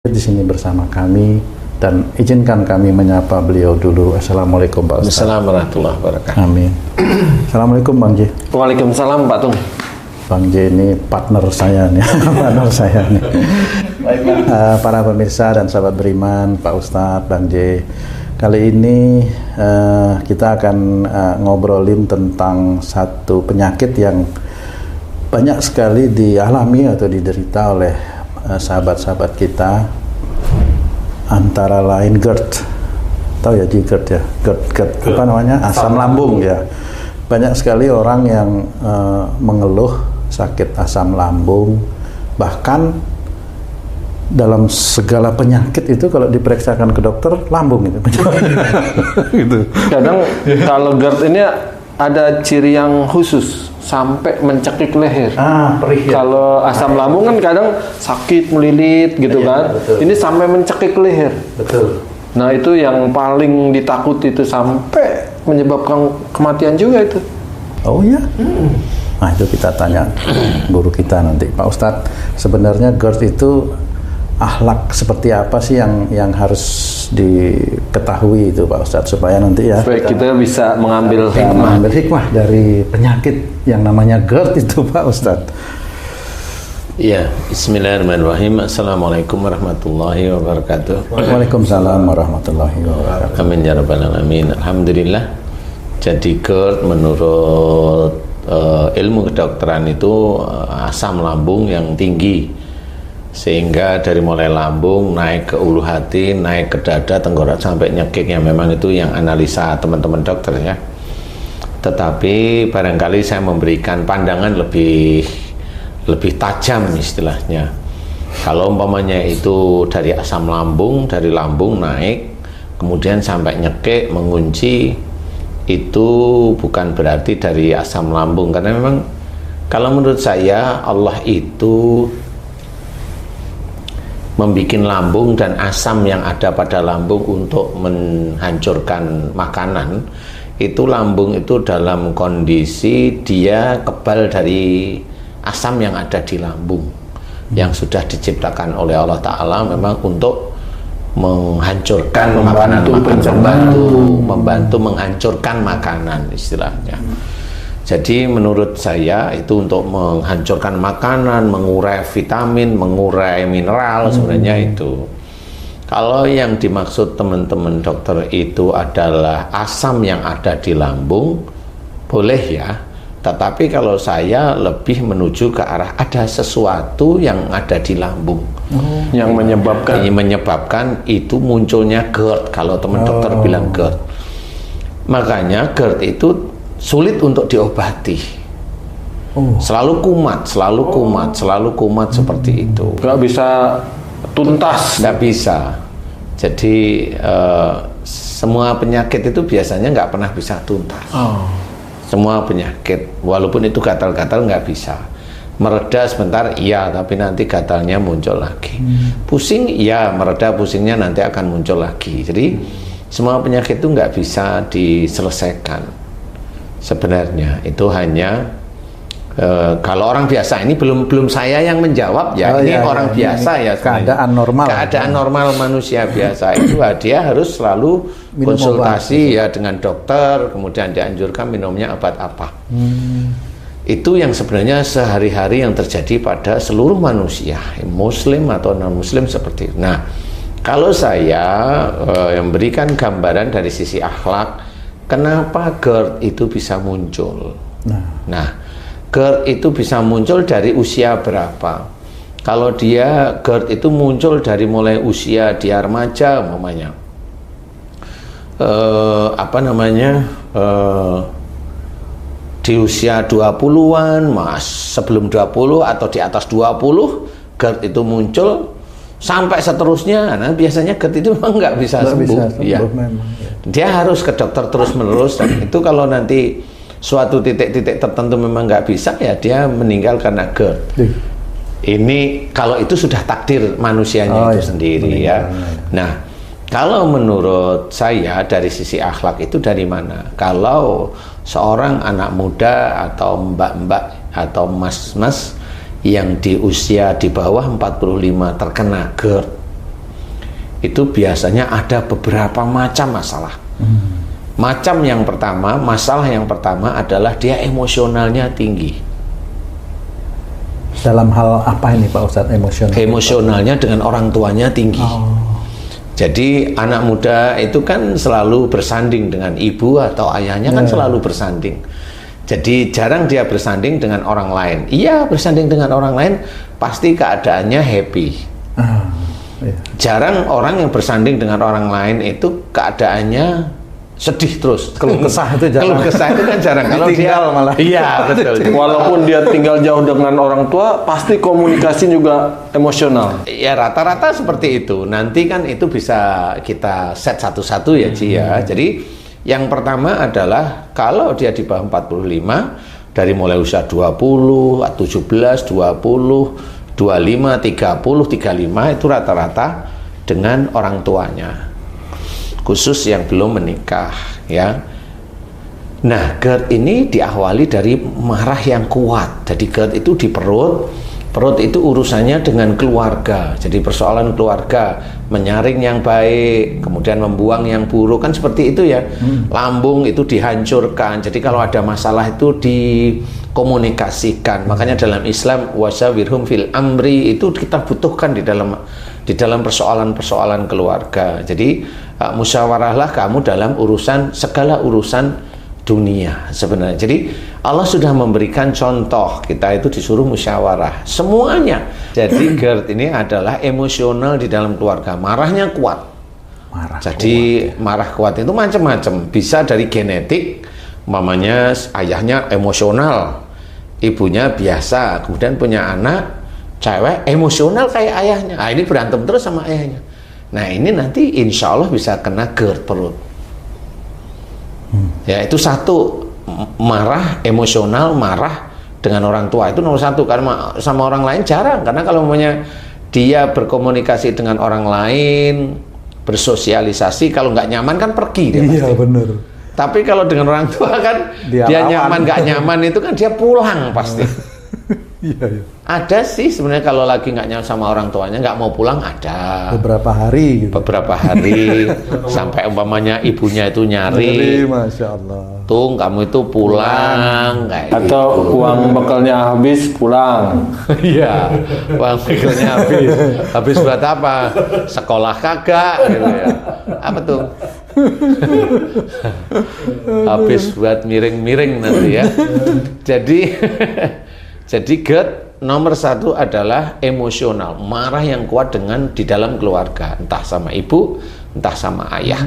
di sini bersama kami, dan izinkan kami menyapa beliau dulu. Assalamualaikum Pak Ustaz. Assalamualaikum warahmatullahi wabarakatuh. Amin. Assalamualaikum Bang J. Waalaikumsalam Pak Tung. Bang J ini partner saya nih, partner saya nih. Para pemirsa dan sahabat beriman, Pak Ustadz, Bang J. Kali ini kita akan ngobrolin tentang satu penyakit yang banyak sekali dialami atau diderita oleh sahabat-sahabat kita, antara lain GERD. Tahu ya GERD ya? GERD apa namanya? Asam lambung ya. Banyak sekali orang yang mengeluh sakit asam lambung, bahkan dalam segala penyakit itu kalau diperiksakan ke dokter lambung gitu. Gitu. Kadang kalau GERD ini ada ciri yang khusus sampai mencekik leher. Perih ya. Kalau asam lambung kan kadang sakit melilit gitu kan. Betul. Ini sampai mencekik leher. Betul. Nah itu yang paling ditakuti itu, sampai menyebabkan kematian juga itu. Oh ya. Nah itu kita tanya guru kita nanti, Pak Ustadz. Sebenarnya GERD itu akhlak seperti apa sih yang harus diketahui itu Pak Ustadz, supaya nanti ya kita bisa mengambil hikmah dari penyakit yang namanya GERD itu Pak Ustadz. Ya, bismillahirrahmanirrahim. Assalamualaikum warahmatullahi wabarakatuh. Waalaikumsalam warahmatullahi wabarakatuh. Amin ya rabbal alamin. Alhamdulillah. Jadi GERD menurut ilmu kedokteran itu asam lambung yang tinggi, sehingga dari mulai lambung naik ke ulu hati, naik ke dada, tenggorok sampai nyekik, yang memang itu yang analisa teman-teman dokter ya. Tetapi barangkali saya memberikan pandangan lebih tajam istilahnya. Kalau umpamanya itu dari asam lambung, dari lambung naik kemudian sampai nyekik, mengunci, itu bukan berarti dari asam lambung, karena memang kalau menurut saya Allah itu membikin lambung dan asam yang ada pada lambung untuk menghancurkan makanan. Itu lambung itu dalam kondisi dia kebal dari asam yang ada di lambung, yang sudah diciptakan oleh Allah Ta'ala memang untuk menghancurkan makanan, membantu menghancurkan makanan istilahnya. Jadi menurut saya itu untuk menghancurkan makanan, mengurai vitamin, mengurai mineral sebenarnya itu. Kalau yang dimaksud teman-teman dokter itu adalah asam yang ada di lambung, boleh ya. Tetapi kalau saya lebih menuju ke arah ada sesuatu yang ada di lambung yang menyebabkan itu munculnya GERD. Kalau teman dokter bilang GERD, makanya GERD itu sulit untuk diobati. Selalu kumat seperti itu. Nggak bisa tuntas. Nggak bisa. Jadi semua penyakit itu biasanya nggak pernah bisa tuntas. Semua penyakit, walaupun itu gatal-gatal, nggak bisa. Mereda sebentar, iya, tapi nanti gatalnya muncul lagi. Pusing, iya, mereda pusingnya nanti akan muncul lagi. Jadi semua penyakit itu nggak bisa diselesaikan. Sebenarnya itu hanya kalau orang biasa, ini belum saya yang menjawab ya, ini orang biasa ya, keadaan normal manusia biasa itu dia harus selalu minum konsultasi obat, ya dengan dokter, kemudian dianjurkan minumnya obat apa. Itu yang sebenarnya sehari-hari yang terjadi pada seluruh manusia, muslim atau non muslim seperti itu. Nah, kalau saya memberikan gambaran dari sisi akhlak, kenapa GERD itu bisa muncul? Nah, GERD itu bisa muncul dari usia berapa? Kalau dia GERD itu muncul dari mulai usia dia remaja umpamanya, di usia 20-an, sebelum 20 atau di atas 20, GERD itu muncul sampai seterusnya. Nah, biasanya GERD itu memang nggak bisa sembuh. Ya. Dia harus ke dokter terus-menerus, dan itu kalau nanti suatu titik-titik tertentu memang nggak bisa, ya dia meninggal karena GERD. Ini kalau itu sudah takdir manusianya itu sendiri ya. Nah, kalau menurut saya dari sisi akhlak itu dari mana? Kalau seorang anak muda atau mbak-mbak atau mas-mas yang di usia di bawah 45 terkena GERD, itu biasanya ada beberapa macam masalah. Macam yang pertama, masalah yang pertama adalah dia emosionalnya tinggi. Dalam hal apa ini Pak Ustadz emosional? Emosionalnya dengan orang tuanya tinggi. Jadi anak muda itu kan selalu bersanding dengan ibu atau ayahnya, kan selalu bersanding. Jadi jarang dia bersanding dengan orang lain. Iya, bersanding dengan orang lain pasti keadaannya happy. Jarang orang yang bersanding dengan orang lain itu keadaannya sedih terus. Keluh kesah itu jarang. Keluh kesah itu kan jarang. Kalau dia malah. Iya, betul. Walaupun dia tinggal jauh dengan orang tua, pasti komunikasi juga emosional. Ya rata-rata seperti itu. Nanti kan itu bisa kita set satu-satu ya Ci ya. Jadi yang pertama adalah kalau dia di bawah 45, dari mulai usia 20, 17, 20, 25, 30, 35 itu rata-rata dengan orang tuanya, khusus yang belum menikah ya. Nah, GERD ini diawali dari marah yang kuat. Jadi GERD itu di perut itu urusannya dengan keluarga. Jadi persoalan keluarga, menyaring yang baik, kemudian membuang yang buruk, kan seperti itu ya. Lambung itu dihancurkan. Jadi kalau ada masalah itu dikomunikasikan. Makanya dalam Islam wasawirhum fil amri itu kita butuhkan di dalam persoalan-persoalan keluarga. Jadi musyawarahlah kamu dalam segala urusan dunia sebenarnya. Jadi Allah sudah memberikan contoh, kita itu disuruh musyawarah semuanya. Jadi GERD ini adalah emosional di dalam keluarga, marahnya kuat. Marah kuat itu macam-macam, bisa dari genetik, mamanya ayahnya emosional, ibunya biasa, kemudian punya anak cewek emosional kayak ayahnya. Nah, ini berantem terus sama ayahnya. Nah, ini nanti insya Allah bisa kena GERD perut. Ya, itu satu, marah emosional, marah dengan orang tua itu nomor satu. Karena sama orang lain jarang, karena kalau dia berkomunikasi dengan orang lain, bersosialisasi, kalau nggak nyaman kan pergi dia pasti. Iya benar. Tapi kalau dengan orang tua kan dia nyaman nggak nyaman itu kan dia pulang pasti. Iya. Ada sih sebenarnya kalau lagi nggak nyaman sama orang tuanya, nggak mau pulang, ada Beberapa hari gitu. Sampai umpamanya ibunya itu nyari, Masya Allah. Tung kamu itu pulang kayak Atau gitu. uang bekalnya habis, pulang. Iya, uang bekalnya habis buat apa? Sekolah kagak gitu ya. Apa tuh? Habis buat miring-miring nanti ya. Jadi GERD nomor satu adalah emosional, marah yang kuat di dalam keluarga, entah sama ibu, entah sama ayah.